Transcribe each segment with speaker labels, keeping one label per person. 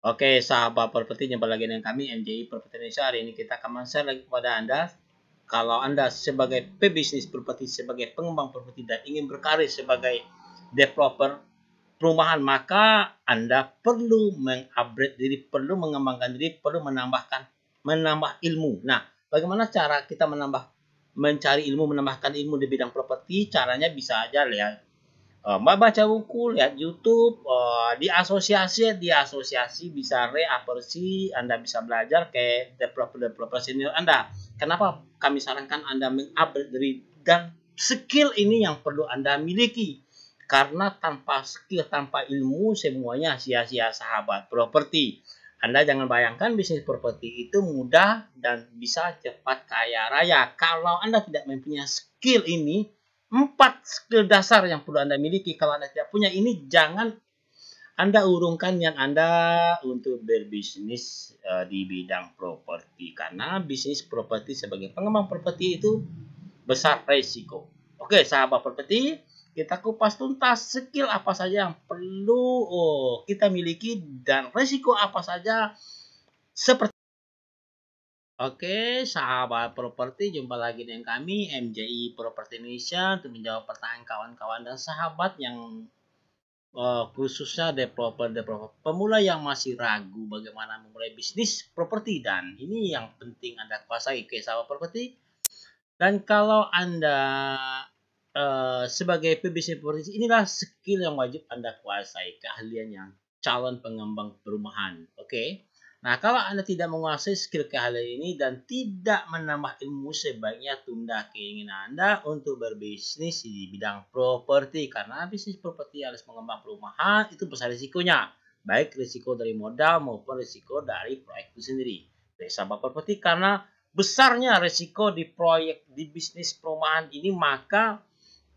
Speaker 1: Oke, sahabat properti, jumpa lagi dengan kami MJI Properti Indonesia. Hari ini kita akan share lagi kepada Anda. Kalau Anda sebagai pebisnis properti, sebagai pengembang properti dan ingin berkarir sebagai developer perumahan, maka Anda perlu mengupgrade diri, perlu mengembangkan diri, perlu menambah ilmu. Nah, bagaimana cara kita mencari ilmu, menambahkan ilmu di bidang properti? Caranya bisa aja lihat baca buku, lihat YouTube, di asosiasi bisa reapersi, Anda bisa belajar ke developer senior Anda. Kenapa kami sarankan Anda mengupgrade diri, dan skill ini yang perlu Anda miliki. Karena tanpa skill, tanpa ilmu, semuanya sia-sia, sahabat properti. Anda jangan bayangkan bisnis properti itu mudah dan bisa cepat kaya raya. Kalau Anda tidak mempunyai skill ini, 4 skill dasar yang perlu Anda miliki. Kalau Anda tidak punya ini, jangan Anda urungkan niat Anda untuk berbisnis di bidang properti. Karena bisnis properti sebagai pengembang properti itu besar resiko. Oke, sahabat properti, kita kupas tuntas skill apa saja yang perlu kita miliki dan resiko apa saja. Seperti Oke, sahabat properti, jumpa lagi dengan kami MJI Properti Indonesia untuk menjawab pertanyaan kawan-kawan dan sahabat yang khususnya developer pemula yang masih ragu bagaimana memulai bisnis properti, dan ini yang penting Anda kuasai ke sahabat properti. Dan kalau Anda sebagai pebisnis properti, inilah skill yang wajib Anda kuasai, keahlian yang calon pengembang perumahan. Oke. Nah, kalau Anda tidak menguasai skill keahlian ini dan tidak menambah ilmu, sebaiknya tunda keinginan Anda untuk berbisnis di bidang properti. Karena bisnis properti harus mengembang perumahan, itu besar risikonya. Baik risiko dari modal maupun risiko dari proyek itu sendiri. Dari sahabat properti, karena besarnya risiko di proyek, di bisnis perumahan ini, maka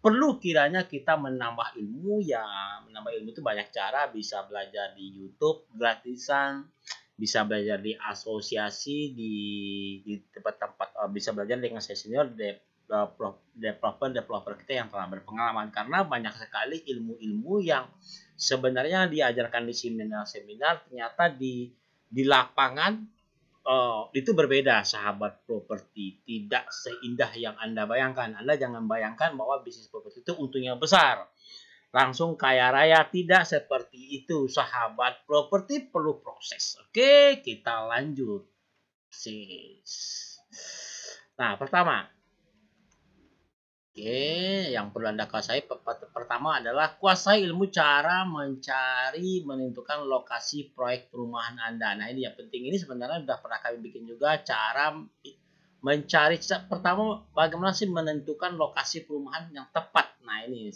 Speaker 1: perlu kiranya kita menambah ilmu. Ya, menambah ilmu itu banyak cara, bisa belajar di YouTube gratisan, bisa belajar di asosiasi, di tempat-tempat, bisa belajar dengan senior developer kita yang telah berpengalaman. Karena banyak sekali ilmu-ilmu yang sebenarnya diajarkan di seminar-seminar, ternyata di lapangan itu berbeda, sahabat properti. Tidak seindah yang Anda bayangkan. Anda jangan bayangkan bahwa bisnis properti itu untungnya besar, langsung kaya raya. Tidak seperti itu, sahabat properti. Perlu proses. Oke, kita lanjut. Nah, pertama, yang perlu Anda kuasai pertama adalah kuasai ilmu cara menentukan lokasi proyek perumahan Anda. Nah, ini yang penting. Ini sebenarnya sudah pernah kami bikin juga, cara mencari. Pertama, bagaimana sih menentukan lokasi perumahan yang tepat. Nah, ini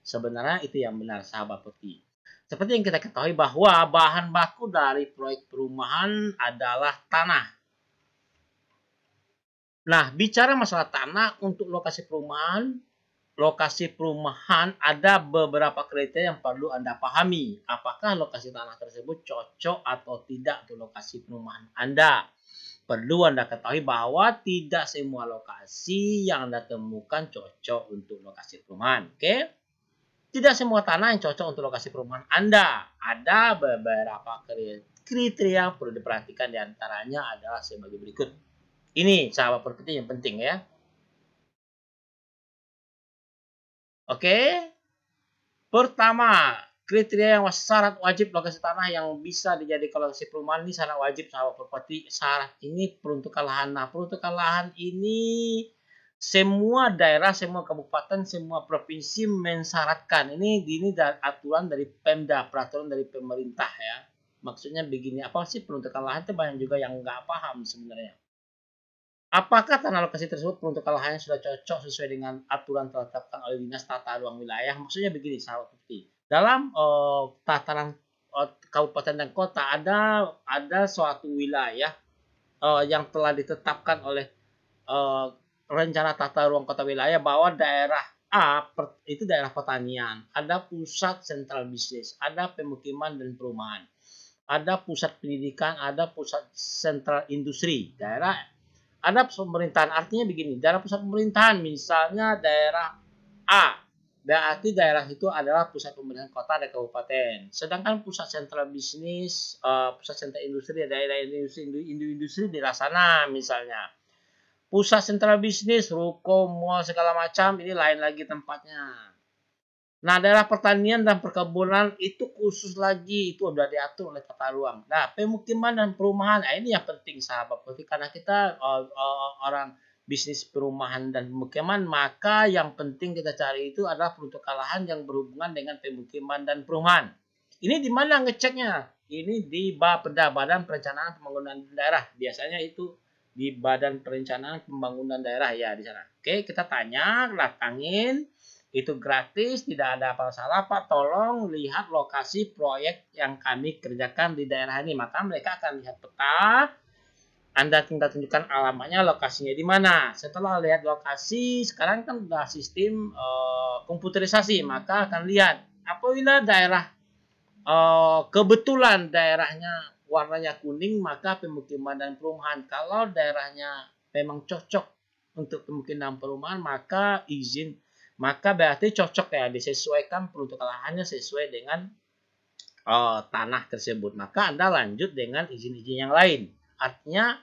Speaker 1: sebenarnya itu yang benar, sahabat properti. Seperti yang kita ketahui bahwa bahan baku dari proyek perumahan adalah tanah. Nah, bicara masalah tanah untuk lokasi perumahan ada beberapa kriteria yang perlu Anda pahami. Apakah lokasi tanah tersebut cocok atau tidak untuk lokasi perumahan Anda? Perlu Anda ketahui bahwa tidak semua lokasi yang Anda temukan cocok untuk lokasi perumahan. Oke? Tidak semua tanah yang cocok untuk lokasi perumahan Anda. Ada beberapa kriteria yang perlu diperhatikan, diantaranya adalah sebagai berikut. Ini sahabat properti yang penting ya. Oke. Pertama, kriteria yang syarat wajib lokasi tanah yang bisa dijadikan lokasi perumahan. Ini syarat wajib, sahabat properti. Syarat ini peruntukan lahan. Nah, peruntukan lahan ini semua daerah, semua kabupaten, semua provinsi mensyaratkan. Ini aturan dari Pemda, peraturan dari pemerintah ya. Maksudnya begini, apa sih peruntukan lahan? Itu banyak juga yang nggak paham sebenarnya. Apakah tanah lokasi tersebut peruntukan lahannya sudah cocok sesuai dengan aturan ditetapkan oleh Dinas Tata Ruang Wilayah? Maksudnya begini, sahabat properti. Dalam tataran kabupaten dan kota ada suatu wilayah yang telah ditetapkan oleh rencana tata ruang kota wilayah, bahwa daerah A itu daerah pertanian, ada pusat sentral bisnis, ada pemukiman dan perumahan, ada pusat pendidikan, ada pusat sentral industri. Ada pemerintahan, artinya begini, daerah pusat pemerintahan misalnya daerah A, berarti daerah itu adalah pusat pemerintahan kota dan kabupaten. Sedangkan pusat sentral bisnis, pusat sentral industri, daerah industri di sana misalnya. Pusat sentral bisnis, ruko, mall, segala macam, ini lain lagi tempatnya. Nah, daerah pertanian dan perkebunan itu khusus lagi, itu sudah diatur oleh tata ruang. Nah, pemukiman dan perumahan, nah ini yang penting sahabat, karena kita orang bisnis perumahan dan pemukiman, maka yang penting kita cari itu adalah peruntukan lahan yang berhubungan dengan pemukiman dan perumahan. Ini di mana ngeceknya? Ini di BAPEDA, Badan Perencanaan Pembangunan Daerah. Biasanya itu di Badan Perencanaan Pembangunan Daerah ya di sana. Oke, kita tanya, datangin, itu gratis, tidak ada apa salah Pak. Tolong lihat lokasi proyek yang kami kerjakan di daerah ini. Maka mereka akan lihat peta. Anda tinggal tunjukkan alamatnya, lokasinya di mana. Setelah lihat lokasi, sekarang kan sudah sistem komputerisasi, maka akan lihat apabila daerah kebetulan daerahnya warnanya kuning, maka pemukiman dan perumahan. Kalau daerahnya memang cocok untuk pemukiman dan perumahan, maka berarti cocok ya, disesuaikan peruntukan lahannya sesuai dengan tanah tersebut. Maka Anda lanjut dengan izin-izin yang lain. Artinya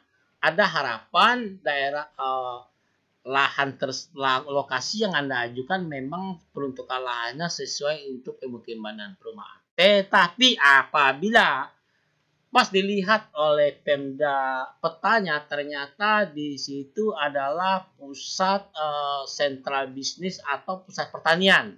Speaker 1: ada harapan daerah lokasi yang Anda ajukan memang peruntukan lahannya sesuai untuk pemukiman dan perumahan. Tetapi apabila pas dilihat oleh Pemda petanya, ternyata di situ adalah pusat sentral bisnis atau pusat pertanian.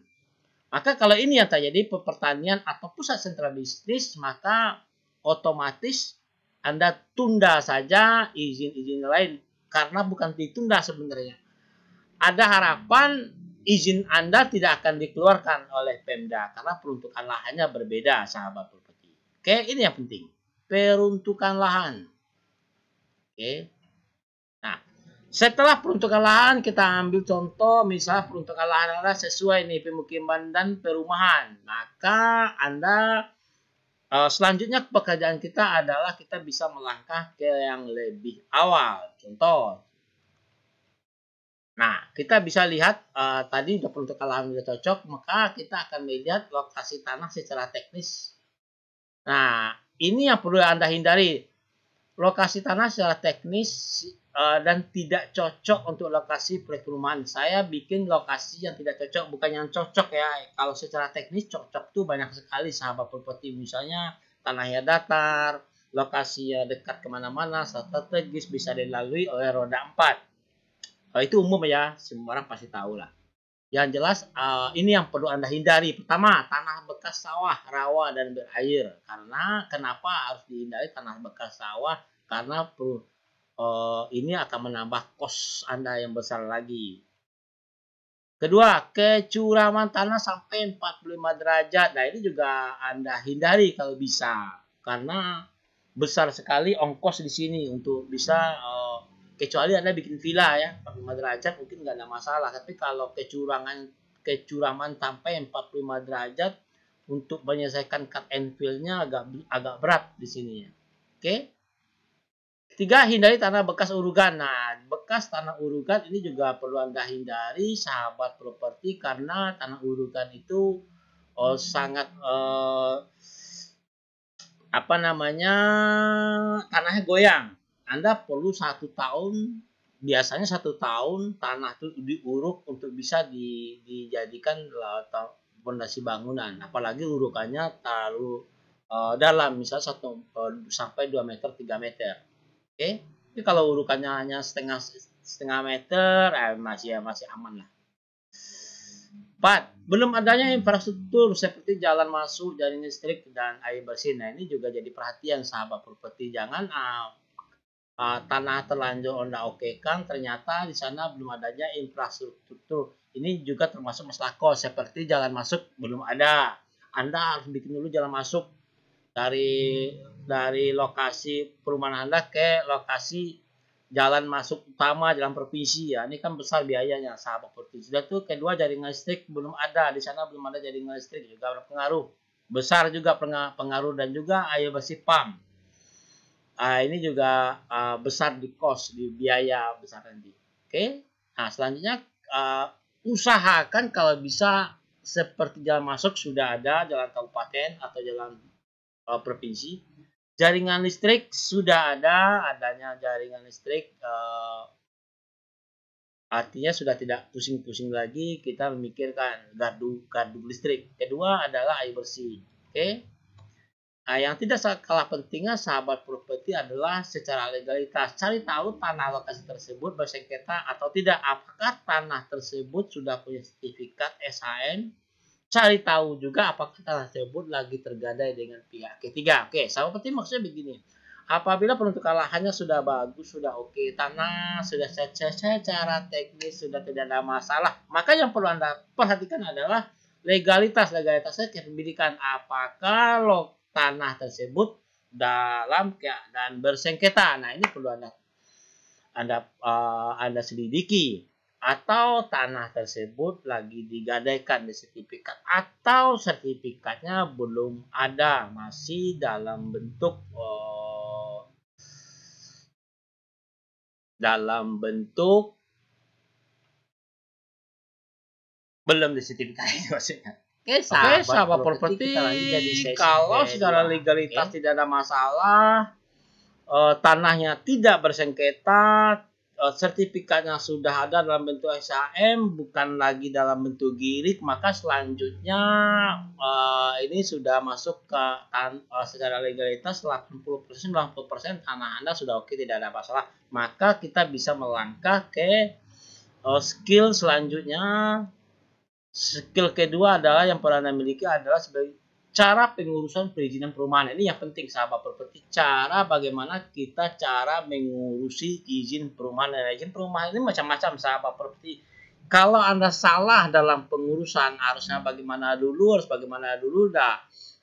Speaker 1: Maka kalau ini yang terjadi pertanian atau pusat sentral bisnis, maka otomatis Anda tunda saja izin-izin lain. Karena bukan ditunda sebenarnya. Ada harapan izin Anda tidak akan dikeluarkan oleh Pemda. Karena peruntukan lahannya berbeda, sahabat properti. Oke, ini yang penting. Peruntukan lahan. Oke. Nah, setelah peruntukan lahan, kita ambil contoh, misalnya peruntukan lahan Anda sesuai nih pemukiman dan perumahan. Maka Anda selanjutnya pekerjaan kita adalah kita bisa melangkah ke yang lebih awal. Contoh. Nah, kita bisa lihat tadi udah peruntukan lahan sudah cocok, maka kita akan melihat lokasi tanah secara teknis. Nah, ini yang perlu Anda hindari. Lokasi tanah secara teknis dan tidak cocok untuk lokasi proyek perumahan. Saya bikin lokasi yang tidak cocok, bukan yang cocok ya. Kalau secara teknis cocok tuh banyak sekali sahabat properti. Misalnya tanahnya datar, lokasinya dekat kemana-mana, strategis, bisa dilalui oleh roda 4. Kalau itu umum ya, semua orang pasti tahu lah. Yang jelas ini yang perlu Anda hindari. Pertama, tanah bekas sawah, rawa, dan berair. Karena kenapa harus dihindari tanah bekas sawah? Karena ini akan menambah kos Anda yang besar lagi. Kedua, kecuraman tanah sampai 45 derajat. Nah, ini juga Anda hindari kalau bisa. Karena besar sekali ongkos di sini untuk bisa kecuali Anda bikin villa ya, 45 derajat mungkin nggak ada masalah. Tapi kalau kecuraman sampai 45 derajat untuk menyelesaikan cut and fill-nya agak berat di sini ya. Oke. Ketiga, hindari tanah bekas urugan. Nah, bekas tanah urugan ini juga perlu Anda hindari sahabat properti karena tanah urugan itu sangat tanahnya goyang. Anda perlu 1 tahun, biasanya 1 tahun tanah itu diuruk untuk bisa dijadikan fondasi bangunan. Apalagi urukannya terlalu dalam, misalnya 1 sampai 2 meter, 3 meter. Oke, jadi kalau urukannya hanya setengah meter, masih aman lah. 4. Belum adanya infrastruktur seperti jalan masuk, jaring listrik, dan air bersih. Nah, ini juga jadi perhatian sahabat properti. Jangan tanah terlanjur Anda okekan, ternyata di sana belum adanya infrastruktur. Ini juga termasuk masalah kos, seperti jalan masuk belum ada. Anda harus bikin dulu jalan masuk dari lokasi perumahan Anda ke lokasi jalan masuk utama, jalan provinsi ya. Ini kan besar biayanya sahabat provinsi. Sudah tuh kedua, jaringan listrik belum ada. Di sana belum ada jaringan listrik, juga berpengaruh. Besar juga pengaruh, dan juga air bersih pump. Ini juga besar di kos, di biaya besar nanti. Oke. Nah, selanjutnya usahakan kalau bisa seperti jalan masuk sudah ada, jalan kabupaten atau jalan provinsi. Jaringan listrik sudah ada, adanya jaringan listrik artinya sudah tidak pusing-pusing lagi kita memikirkan gardu listrik. Kedua adalah air bersih. Oke. Nah, yang tidak kalah pentingnya sahabat properti adalah secara legalitas. Cari tahu tanah lokasi tersebut bersengketa atau tidak. Apakah tanah tersebut sudah punya sertifikat SHN? Cari tahu juga apakah tanah tersebut lagi tergadai dengan pihak ketiga. Oke, sahabat properti maksudnya begini. Apabila penentuan lahannya sudah bagus, sudah oke, tanah sudah secara teknis sudah tidak ada masalah, maka yang perlu Anda perhatikan adalah legalitasnya kepemilikan. Apakah tanah tersebut dalam keadaan bersengketa? Nah, ini perlu Anda selidiki. Atau tanah tersebut lagi digadaikan di sertifikat atau sertifikatnya belum ada, masih dalam bentuk belum disertifikasi maksudnya. Oke, sahabat properti, kalau secara legalitas tidak ada masalah, tanahnya tidak bersengketa, sertifikatnya sudah ada dalam bentuk SHM, bukan lagi dalam bentuk girik, maka selanjutnya ini sudah masuk ke secara legalitas 80%, 90% tanah Anda sudah oke, tidak ada masalah. Maka kita bisa melangkah ke skill selanjutnya. Skill kedua adalah yang perlu Anda miliki adalah sebagai cara pengurusan perizinan perumahan. Ini yang penting sahabat properti. Bagaimana kita mengurusi izin perumahan. Dan izin perumahan ini macam-macam sahabat properti. Kalau Anda salah dalam pengurusan harusnya bagaimana dulu,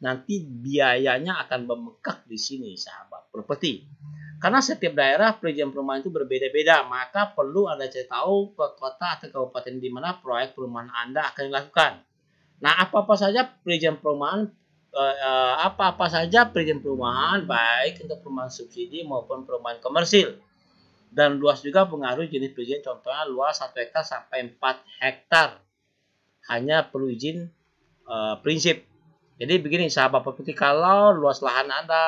Speaker 1: nanti biayanya akan membengkak di sini sahabat properti. Karena setiap daerah perizinan perumahan itu berbeda-beda, maka perlu Anda cari tahu ke kota atau kabupaten di mana proyek perumahan Anda akan dilakukan. Nah, apa-apa saja perizinan perumahan, baik untuk perumahan subsidi maupun perumahan komersil. Dan luas juga pengaruh jenis perizinan, contohnya luas 1 hektar sampai 4 hektar. Hanya perlu izin prinsip. Jadi begini sahabat properti, kalau luas lahan Anda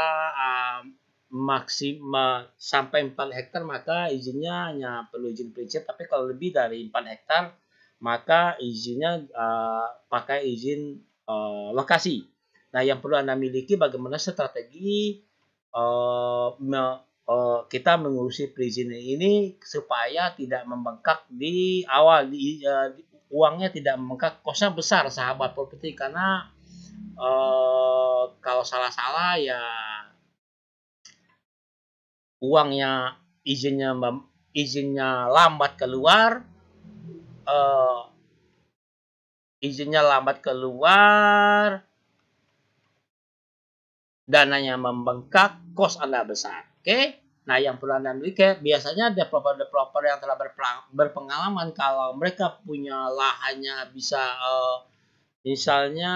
Speaker 1: maksimal sampai 4 hektar maka izinnya hanya perlu izin prinsip, tapi kalau lebih dari 4 hektar maka izinnya pakai izin lokasi. Nah, yang perlu Anda miliki bagaimana strategi kita mengurusi perizinan ini supaya tidak membengkak di awal, uangnya tidak membengkak, kosnya besar sahabat properti, karena kalau salah-salah ya uangnya izinnya lambat keluar, dananya membengkak, kos Anda besar. Oke. Nah, yang perlu Anda miliki biasanya developer yang telah berpengalaman, kalau mereka punya lahannya bisa misalnya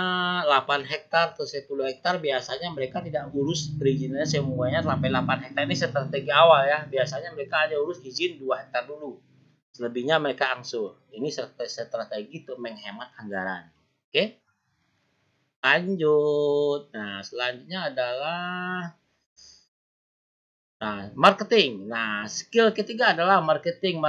Speaker 1: 8 hektar atau 10 hektar, biasanya mereka tidak urus perizinannya semuanya sampai 8 hektar. Ini strategi awal ya. Biasanya mereka hanya urus izin 2 hektar dulu. Selebihnya mereka angsur. Ini strategi untuk menghemat anggaran. Oke. Lanjut. Nah, selanjutnya adalah marketing. Nah, skill ketiga adalah marketing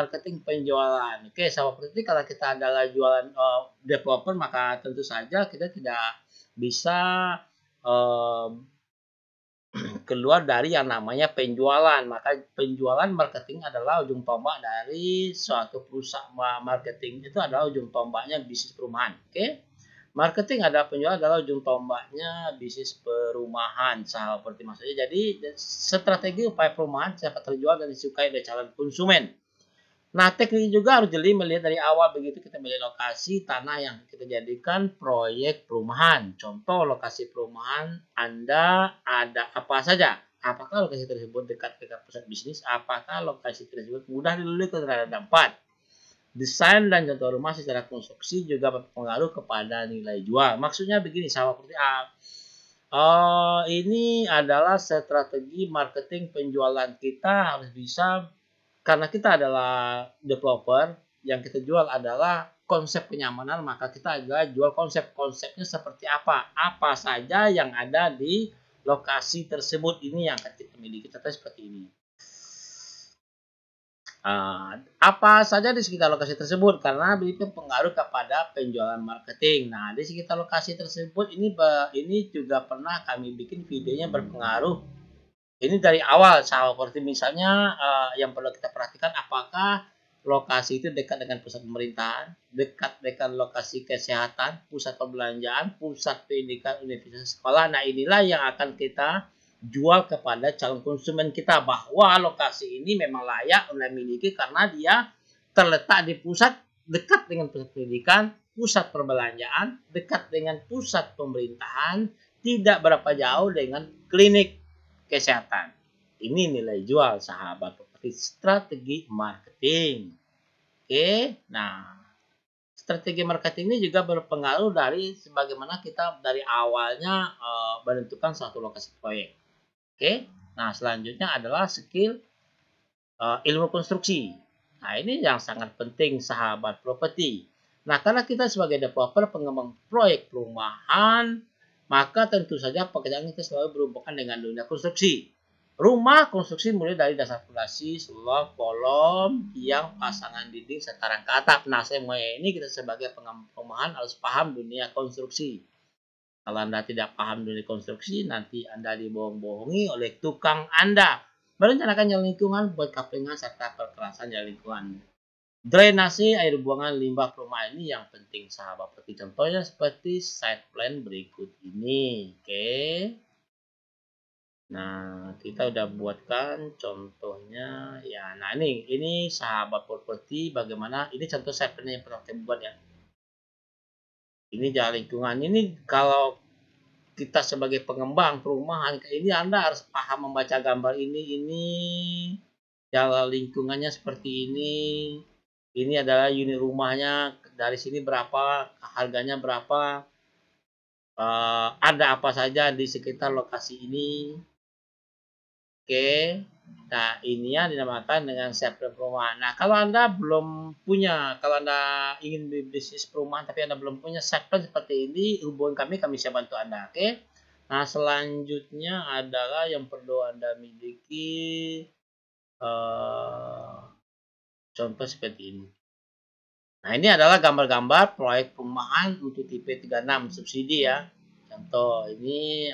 Speaker 1: penjualan. Oke, sahabat properti, kalau kita adalah jualan developer, maka tentu saja kita tidak bisa keluar dari yang namanya penjualan. Maka penjualan marketing adalah ujung tombak dari suatu perusahaan. Marketing itu adalah ujung tombaknya bisnis perumahan. Oke. Marketing penjualan adalah ujung tombaknya bisnis perumahan, sahabat properti maksudnya. Jadi strategi upaya perumahan dapat terjual dan disukai oleh calon konsumen. Nah, teknik juga harus jeli melihat dari awal begitu kita melihat lokasi tanah yang kita jadikan proyek perumahan. Contoh lokasi perumahan Anda ada apa saja? Apakah lokasi tersebut dekat ke pusat bisnis? Apakah lokasi tersebut mudah dilalui kendaraan roda 4? Desain dan contoh rumah secara konstruksi juga berpengaruh kepada nilai jual. Maksudnya begini sahabat properti, ini adalah strategi marketing penjualan kita harus bisa, karena kita adalah developer, yang kita jual adalah konsep kenyamanan, maka kita juga jual konsepnya seperti apa saja yang ada di lokasi tersebut. Ini yang akan kita miliki, contohnya seperti ini. Apa saja di sekitar lokasi tersebut, karena itu pengaruh kepada penjualan marketing. Nah, di sekitar lokasi tersebut ini juga pernah kami bikin videonya berpengaruh. Ini dari awal, seperti misalnya yang perlu kita perhatikan, apakah lokasi itu dekat dengan pusat pemerintahan, dekat dengan lokasi kesehatan, pusat perbelanjaan, pusat pendidikan, universitas, sekolah. Nah, inilah yang akan kita jual kepada calon konsumen kita, bahwa lokasi ini memang layak untuk dimiliki karena dia terletak di pusat, dekat dengan pusat pendidikan, pusat perbelanjaan, dekat dengan pusat pemerintahan, tidak berapa jauh dengan klinik kesehatan. Ini nilai jual, sahabat properti, strategi marketing. Oke, nah strategi marketing ini juga berpengaruh dari sebagaimana kita dari awalnya menentukan suatu lokasi proyek. Oke, nah selanjutnya adalah skill ilmu konstruksi. Nah, ini yang sangat penting, sahabat properti. Nah, karena kita sebagai developer pengembang proyek perumahan, maka tentu saja pekerjaan kita selalu berhubungan dengan dunia konstruksi. Rumah konstruksi mulai dari dasar fondasi, slab, kolom, tiang, pasangan dinding, serta rangka atap. Nah, semua ini kita sebagai pengembang perumahan harus paham dunia konstruksi. Kalau Anda tidak paham dunia konstruksi, nanti Anda dibohong-bohongi oleh tukang Anda. Merencanakan jalan lingkungan buat kaplingan serta perkerasan jalan lingkungan. Drainase air buangan limbah perumahan ini yang penting, sahabat properti. Contohnya seperti site plan berikut ini. Oke. Nah, kita udah buatkan contohnya ya. Nah, ini sahabat properti bagaimana ini contoh site plan yang pernah kita buat ya. Ini jalan lingkungan. Ini kalau kita sebagai pengembang perumahan ini, Anda harus paham membaca gambar ini jalan lingkungannya seperti ini adalah unit rumahnya, dari sini berapa, harganya berapa, ada apa saja di sekitar lokasi ini. Oke, nah ini yang dinamakan dengan set perumahan. Nah, kalau Anda belum punya, kalau Anda ingin bisnis perumahan tapi Anda belum punya set plan seperti ini, hubungi kami bisa bantu Anda. Oke. Nah, selanjutnya adalah yang perlu Anda miliki contoh seperti ini. Nah, ini adalah gambar-gambar proyek perumahan untuk tipe 36 subsidi ya. Contoh ini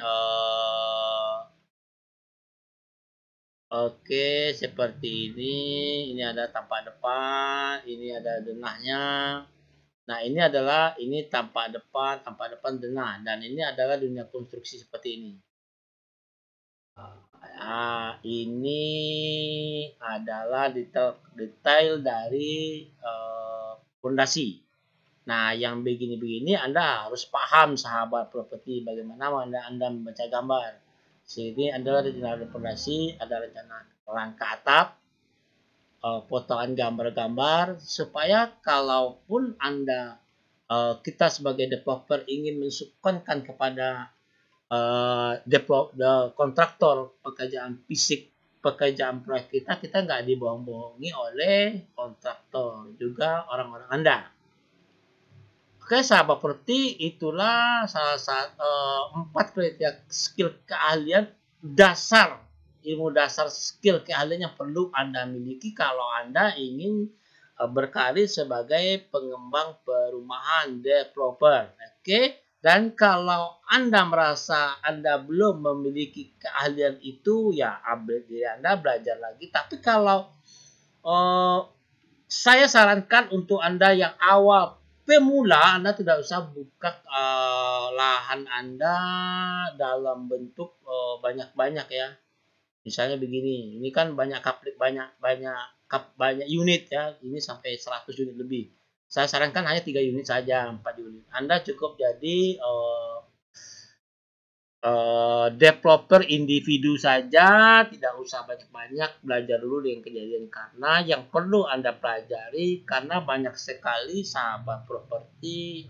Speaker 1: oke, seperti ini ada tampak depan, ini ada denahnya. Nah, ini tampak depan denah, dan ini adalah dunia konstruksi seperti ini. Nah, ini adalah detail dari fondasi. Nah, yang begini-begini Anda harus paham, sahabat properti, bagaimana Anda membaca gambar. Sini adalah rencana fondasi, ada rencana rangka atap, potongan gambar-gambar, supaya kalaupun Anda kita sebagai developer ingin mensupplykan kepada kontraktor pekerjaan fisik, pekerjaan proyek kita nggak dibohong-bohongi oleh kontraktor, juga orang-orang Anda. Oke, sahabat properti, itulah salah satu 4 kriteria skill keahlian dasar, ilmu dasar skill keahlian yang perlu Anda miliki kalau Anda ingin berkarir sebagai pengembang perumahan, developer. Oke. Dan kalau Anda merasa Anda belum memiliki keahlian itu, ya upgrade diri Anda, belajar lagi. Tapi kalau saya sarankan untuk Anda yang awal pemula, Anda tidak usah buka lahan Anda dalam bentuk banyak-banyak ya. Misalnya begini, ini kan banyak unit ya, ini sampai 100 unit lebih. Saya sarankan hanya 3 unit saja, 4 unit. Anda cukup jadi developer individu saja, tidak usah banyak-banyak, belajar dulu dengan kejadian. Karena yang perlu Anda pelajari, karena banyak sekali sahabat properti,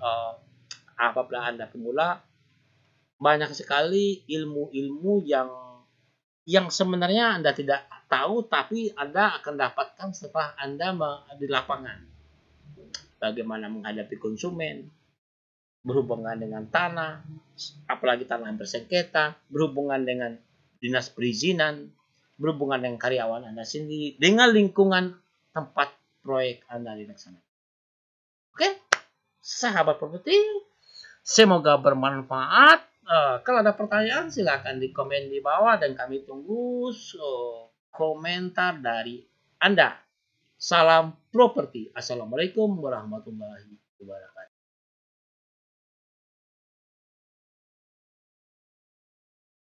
Speaker 1: apabila Anda pemula, banyak sekali ilmu-ilmu yang sebenarnya Anda tidak tahu, tapi Anda akan dapatkan setelah Anda di lapangan. bagaimana menghadapi konsumen, berhubungan dengan tanah, apalagi tanah yang bersengketa, berhubungan dengan dinas perizinan, berhubungan dengan karyawan Anda sendiri, dengan lingkungan tempat proyek Anda dilaksanakan. Oke, sahabat properti, semoga bermanfaat. Kalau ada pertanyaan silakan di komen di bawah dan kami tunggu komentar dari Anda. Salam properti. Assalamualaikum warahmatullahi wabarakatuh.